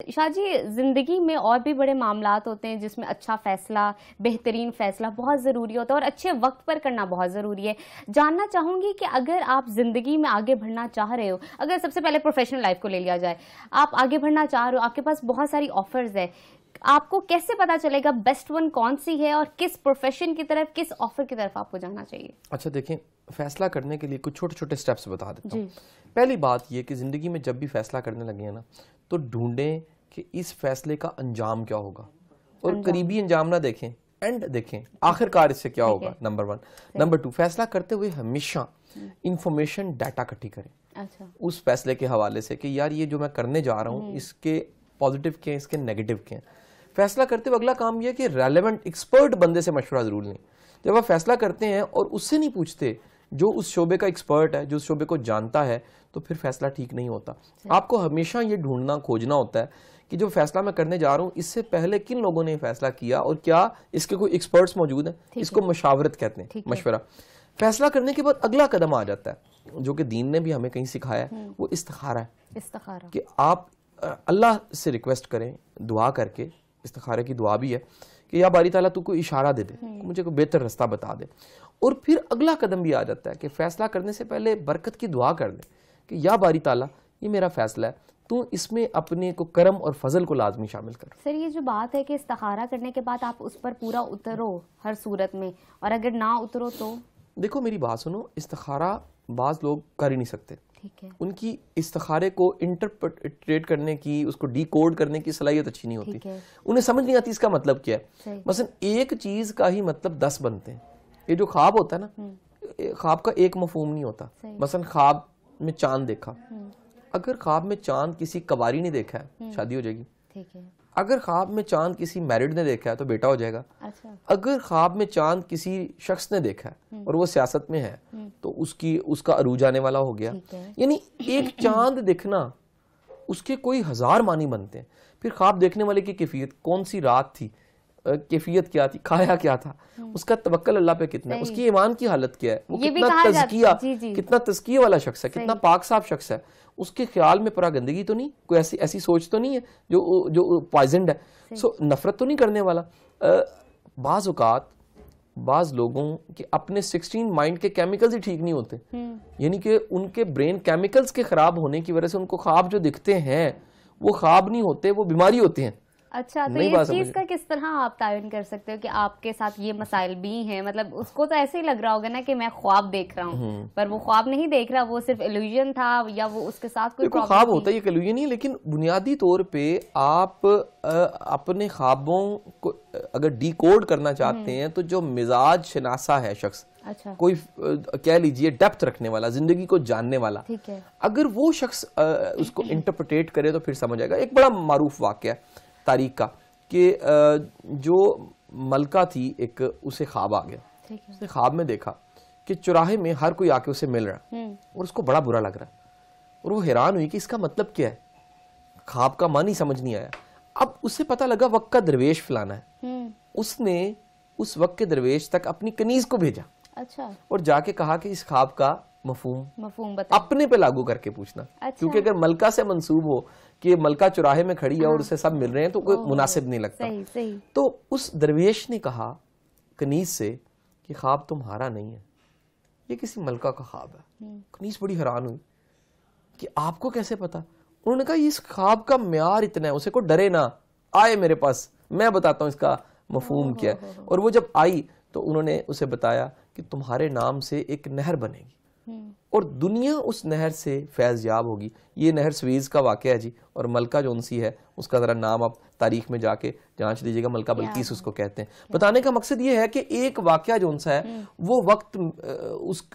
شاہ جی، زندگی میں اور بھی بڑے معاملات ہوتے ہیں جس میں اچھا فیصلہ، بہترین فیصلہ بہت ضروری ہوتا ہے اور اچھے وقت پر کرنا بہت ضروری ہے. جاننا چاہوں گی کہ اگر آپ زندگی میں آگے بڑھنا چاہ رہے ہو، اگر سب سے پہلے پروفیشنل لائف کو لے لیا جائے، آپ آگے بڑھنا چاہ رہے ہو، آپ کے پاس بہت ساری آفرز ہیں، آپ کو کیسے پتا چلے گا بیسٹ ون کون سی ہے اور کس پروفیشن کی طرف، کس آفر کی طرف آپ کو جانا چاہیے؟ اچھا دیکھیں، فیصلہ کرنے کے لیے کچھ چھوٹے چھوٹے سٹیپس بتا دیتا ہوں. پہلی بات یہ کہ زندگی میں جب بھی فیصلہ کرنے لگے ہیں نا، تو ڈھونڈیں کہ اس فیصلے کا انجام کیا ہوگا، اور قریبی انجام نہ دیکھیں، اینڈ دیکھیں آخر کار اس سے کیا ہوگا. نمبر 1. نمبر 2، فیصلہ کرتے ہوئے ہمیشہ انفارمیشن ڈیٹا اکٹھی کریں اس فیصلے کے حوالے سے کہ یار یہ جو میں کرنے جا رہا ہوں اس کے پازیٹیو کیا ہیں، اس کے نیگیٹو کیا ہیں. فیصلہ کرتے ہوئے اگلا کام یہ ہے کہ ریلیونٹ ایکسپرٹ بندے سے مشورہ ضرور لیں. جب آپ فیصلہ کرتے ہیں اور اس سے نہیں پوچھتے جو اس شعبے کا ایکسپرٹ ہے، جو اس شعبے کو جانتا ہے، تو پھر فیصلہ ٹھیک نہیں ہوتا. آپ کو ہمیشہ یہ ڈھونڈنا کھوجنا ہوتا ہے کہ جو فیصلہ میں کرنے جا رہا ہوں اس سے پہلے کن لوگوں نے فیصلہ کیا اور کیا اس کے کوئی ایکسپرٹس موجود ہیں. اس کو مشاورت کہتے ہیں، مشورہ. فیصلہ کرنے کے بعد اگلا قدم آ جاتا ہے جو کہ دین نے بھی ہمیں کہیں سکھایا ہے، وہ استخارہ ہے. استخارہ کہ آپ اللہ سے ریکویسٹ کریں دعا کر کے. استخارے کی دعا بھی ہے کہ یا باری تعالیٰ تو کوئی اشارہ دے دے، مجھے کوئی بہتر رستہ بتا دے. اور پھر اگلا قدم بھی آ جاتا ہے کہ فیصلہ کرنے سے پہلے برکت کی دعا کر دیں کہ یا باری تعالیٰ یہ میرا فیصلہ ہے، تو اس میں اپنے کو کرم اور فضل کو لازمی شامل کر. سر یہ جو بات ہے کہ استخارہ کرنے کے بعد آپ اس پر پورا اترو ہر صورت میں، اور اگر نہ اترو تو؟ دیکھو میری بات سنو، استخارہ بعض لوگ کر ہی نہیں سکتے. ان کی استخارے کو انٹرپریٹ کرنے کی، اس کو ڈی کوڈ کرنے کی صلاحیت اچھی نہیں ہوتی. انہیں سمجھ نہیں آتی اس کا مطلب کیا ہے. مثلا ایک چیز کا ہی مطلب 10 بنتے ہیں. یہ جو خواب ہوتا ہے نا، خواب کا ایک مفہوم نہیں ہوتا. مثلا خواب میں چاند دیکھا، اگر خواب میں چاند کسی کواری نے دیکھا ہے شادی ہو جائے گی. اگر خواب میں چاند کسی میرڈ نے دیکھا ہے تو بیٹا ہو جائے گا. اگر خواب میں چاند کسی شخص نے دیکھا ہے اور وہ سیاست میں ہے تو اس کا عروج آنے والا ہو گیا. یعنی ایک چاند دیکھنا، اس کے کوئی 1000 معنی بنتے ہیں. پھر خواب دیکھنے والے کی کیفیت، کون سی رات تھی، کیفیت کیا تھی، کھایا کیا تھا، اس کا توکل اللہ پہ کتنا ہے، اس کی ایمان کی حالت کیا ہے، وہ کتنا تزکیہ والا شخص ہے، کتنا پاک صاف شخص ہے. اس کے خیال میں پرا گندگی تو نہیں، کوئی ایسی سوچ تو نہیں ہے جو پوائزنڈ ہے. سو نفرت تو نہیں کرنے والا. بعض اوقات بعض لوگوں کے اپنے 16 مائنڈ کے کیمیکلز ہی ٹھیک نہیں ہوتے. یعنی کہ ان کے برین کیمیکلز کے خراب ہونے کی وجہ سے ان کو خواب جو دکھتے ہیں وہ خواب نہیں ہوتے، وہ بیماری ہوتے ہیں. اچھا، تو اس چیز کا کس طرح آپ تعین کر سکتے ہو کہ آپ کے ساتھ یہ مسائل بھی ہیں؟ مطلب اس کو تو ایسے ہی لگ رہا ہوگا نا کہ میں خواب دیکھ رہا ہوں، پر وہ خواب نہیں دیکھ رہا، وہ صرف ایلوژن تھا، یا وہ اس کے ساتھ کوئی خواب ہوتا ہے. یہ ایلوژن نہیں ہے، لیکن بنیادی طور پہ آپ اپنے خوابوں کو اگر ڈی کوڈ کرنا چاہتے ہیں تو جو مزاج شناسا ہے شخص، کوئی کہہ لیجئے ڈیپتھ رکھنے والا، زندگی کو جاننے والا، اگر وہ شخص اس کو انٹرپریٹ کرے تو پھر سمجھ آئے گا. ایک بڑا معروف واقعہ تاریخ کا کہ جو ملکہ تھی، ایک اسے خواب آ گیا. اس نے خواب میں دیکھا کہ چوراہے میں ہر کوئی آ کے اسے مل رہا اور اس کو بڑا برا لگ رہا ہے، اور وہ حیران ہوئی کہ اس کا مطلب کیا ہے. خواب کا معنی سمجھ نہیں آیا. اب اسے پتہ لگا وقت کا درویش فلانا ہے. اس نے اس وقت کے درویش تک اپنی کنیز کو بھیجا اور جا کے کہا کہ اس خواب کا مفہوم اپنے پہ لاگو کر کے پوچھنا. کیونکہ اگر ملکہ سے منسوب ہو کہ ملکہ چوراہے میں کھڑی ہے اور اسے سب مل رہے ہیں تو کوئی مناسب نہیں لگتا. تو اس درویش نے کہا کنیز سے کہ خواب تمہارا نہیں ہے، یہ کسی ملکہ کا خواب ہے. کنیز بڑی حیران ہوئی کہ آپ کو کیسے پتا. انہوں نے کہا اس خواب کا معیار اتنا ہے، اسے کو ڈرے نہ، آئے میرے پاس، میں بتاتا ہوں اس کا مفہوم کیا ہے. اور وہ جب آئی تو انہوں نے اسے بتایا کہ تمہارے نام سے ایک نہر بنے گی اور دنیا اس نہر سے فیض یاب ہوگی. یہ نہر سویز کا واقعہ ہے جی. اور ملکہ جو انسی ہے اس کا ذرا نام آپ تاریخ میں جا کے جانچ لیجیے گا، ملکہ بلقیس اس کو کہتے ہیں. بتانے کا مقصد یہ ہے کہ ایک واقعہ جو انسا ہے وہ وقت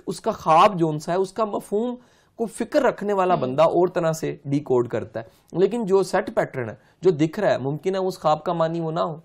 اس کا خواب جو انسا ہے اس کا مفہوم کو فکر رکھنے والا بندہ اور طرح سے ڈی کوڈ کرتا ہے. لیکن جو سیٹ پیٹرن ہے جو دکھ رہا ہے، ممکن ہے اس خواب کا معنی وہ نہ ہو.